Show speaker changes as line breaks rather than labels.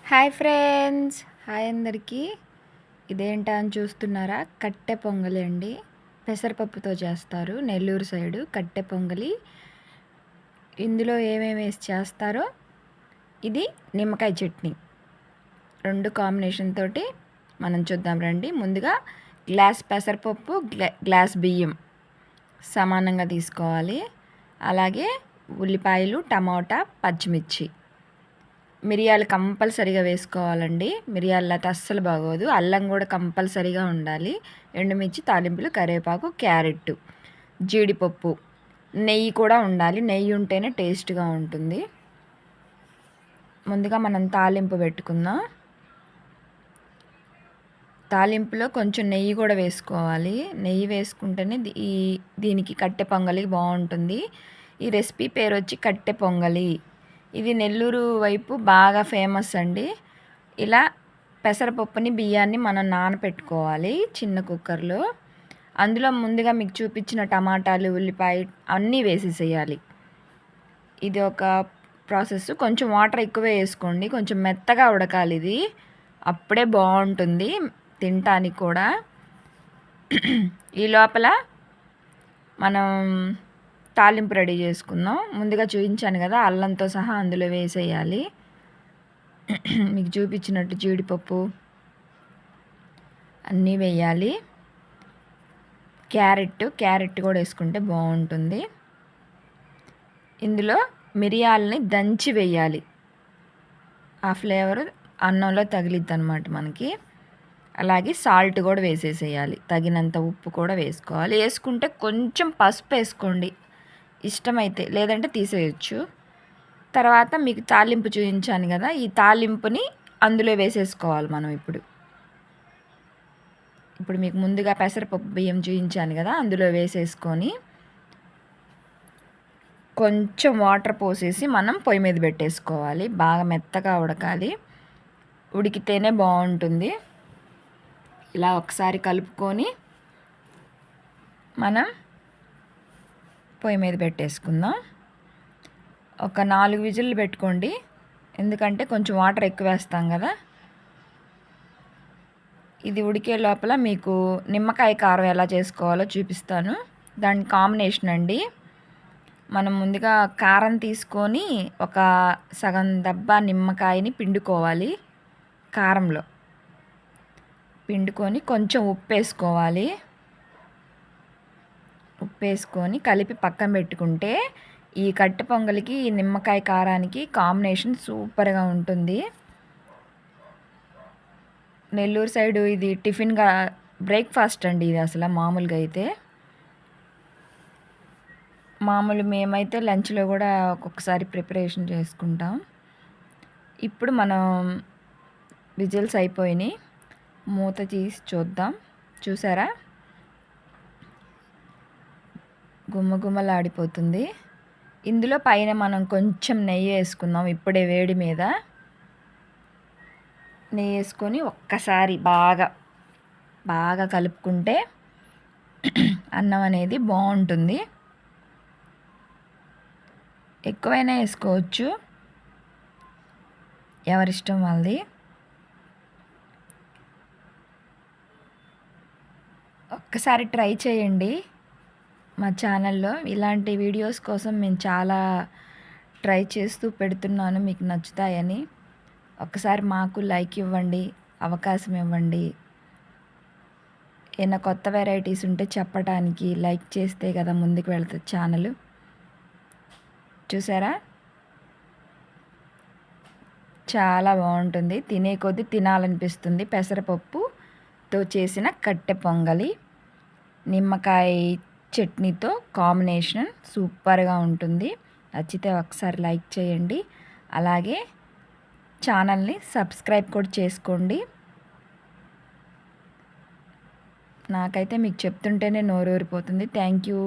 Hi friends, hi అందరికీ. ఇదేంటా అని చూస్తున్నారా? కట్టె పొంగలి అండి. పెసరపప్పుతో చేస్తారు నెల్లూరు సైడు కట్టె పొంగలి. ఇందులో ఏమేమి వేసి చేస్తారో, ఇది నిమ్మకాయ చట్నీ, రెండు కాంబినేషన్ తోటి మనం చూద్దాం రండి. ముందుగా గ్లాస్ పెసరపప్పు, గ్లాస్ బియ్యం సమానంగా తీసుకోవాలి. అలాగే ఉల్లిపాయలు, టమాటా, పచ్చిమిర్చి, మిరియాలు కంపల్సరీగా వేసుకోవాలండి. మిరియాలు అయితే అస్సలు బాగోదు. అల్లం కూడా కంపల్సరీగా ఉండాలి. ఎండుమిర్చి, తాలింపులు, కరివేపాకు, క్యారెట్, జీడిపప్పు, నెయ్యి కూడా ఉండాలి. నెయ్యి ఉంటేనే టేస్ట్గా ఉంటుంది. ముందుగా మనం తాలింపు పెట్టుకుందాం. తాలింపులో కొంచెం నెయ్యి కూడా వేసుకోవాలి. నెయ్యి వేసుకుంటేనే దీనికి కట్టె పొంగలి బాగుంటుంది. ఈ రెసిపీ పేరు వచ్చి కట్టె పొంగలి. ఇది నెల్లూరు వైపు బాగా ఫేమస్ అండి. ఇలా పెసరపప్పుని, బియ్యాన్ని మనం నానపెట్టుకోవాలి చిన్న కుక్కర్లో. అందులో ముందుగా మీకు చూపించిన టమాటాలు, ఉల్లిపాయ అన్నీ వేసేసేయాలి. ఇది ఒక ప్రాసెస్. కొంచెం వాటర్ ఎక్కువే వేసుకోండి, కొంచెం మెత్తగా ఉడకాలి ఇది. అప్పుడే బాగుంటుంది తినటానికి కూడా. ఈ లోపల మనం తాలింపు రెడీ చేసుకుందాం. ముందుగా చూపించాను కదా, అల్లంతో సహా అందులో వేసేయాలి. మీకు చూపించినట్టు జీడిపప్పు అన్నీ వేయాలి. క్యారెట్ కూడా వేసుకుంటే బాగుంటుంది. ఇందులో మిరియాలని దంచి వేయాలి. ఆ ఫ్లేవర్ అన్నంలో తగిలిద్ది అన్నమాట మనకి. అలాగే సాల్ట్ కూడా వేసేసేయాలి. తగినంత ఉప్పు కూడా వేసుకోవాలి. వేసుకుంటే కొంచెం పసుపు వేసుకోండి ఇష్టమైతే, లేదంటే తీసేయచ్చు. తర్వాత మీకు తాలింపు చూపించాను కదా, ఈ తాలింపుని అందులో వేసేసుకోవాలి మనం. ఇప్పుడు మీకు ముందుగా పెసరపప్పు, బియ్యం చూపించాను కదా, అందులో వేసేసుకొని కొంచెం వాటర్ పోసేసి మనం పొయ్యి మీద పెట్టేసుకోవాలి. బాగా మెత్తగా ఉడకాలి. ఉడికితేనే బాగుంటుంది. ఇలా ఒకసారి కలుపుకొని మనం పొయ్యి మీద పెట్టేసుకుందాం. ఒక 4 విజిల్లు పెట్టుకోండి, ఎందుకంటే కొంచెం వాటర్ ఎక్కువ వేస్తాం కదా. ఇది ఉడికే లోపల మీకు నిమ్మకాయ కారం ఎలా చేసుకోవాలో చూపిస్తాను. దాని కాంబినేషన్ అండి, మనం ముందుగా కారం తీసుకొని ఒక సగం దబ్బా నిమ్మకాయని పిండుకోవాలి. కారంలో పిండుకొని కొంచెం ఉప్పు వేసుకోవాలి. ఉప్పు వేసుకొని కలిపి పక్కన పెట్టుకుంటే ఈ కట్టె పొంగలికి, ఈ నిమ్మకాయ కారానికి కాంబినేషన్ సూపర్గా ఉంటుంది. నెల్లూరు సైడు ఇది టిఫిన్గా బ్రేక్ఫాస్ట్ అండి. ఇది అసలు మామూలుగా అయితే మేమైతే లంచ్లో కూడా ఒక్కొక్కసారి ప్రిపరేషన్ చేసుకుంటాం. ఇప్పుడు మనం విజిల్స్ అయిపోయినాయి. మూత తీసి చూద్దాం. చూసారా, గుమ్మగుమ్మలాడిపోతుంది. ఇందులో పైన మనం కొంచెం నెయ్యి వేసుకుందాం. ఇప్పుడే వేడి మీద నెయ్యి వేసుకొని ఒక్కసారి బాగా కలుపుకుంటే అన్నం అనేది బాగుంటుంది. ఎక్కువైనా వేసుకోవచ్చు, ఎవరిష్టం వాళ్ళది. ఒక్కసారి ట్రై చేయండి. మా ఛానల్లో ఇలాంటి వీడియోస్ కోసం మేము చాలా ట్రై చేస్తూ పెడుతున్నాను, మీకు నచ్చుతాయని. ఒక్కసారి మాకు లైక్ ఇవ్వండి, అవకాశం ఇవ్వండి. ఏమైనా కొత్త వెరైటీస్ ఉంటే చెప్పడానికి లైక్ చేస్తే కదా ముందుకు వెళ్తుంది ఛానల్. చూసారా, చాలా బాగుంటుంది. తినే కొద్దీ తినాలనిపిస్తుంది. పెసరపప్పుతో చేసిన కట్టె పొంగలి నిమ్మకాయ చట్నీతో కాంబినేషన్ సూపర్గా ఉంటుంది. నచ్చితే ఒకసారి లైక్ చేయండి. అలాగే ఛానల్ని సబ్స్క్రైబ్ కూడా చేసుకోండి. నాకైతే మీకు చెప్తుంటేనే నోరూరిపోతుంది. Thank you.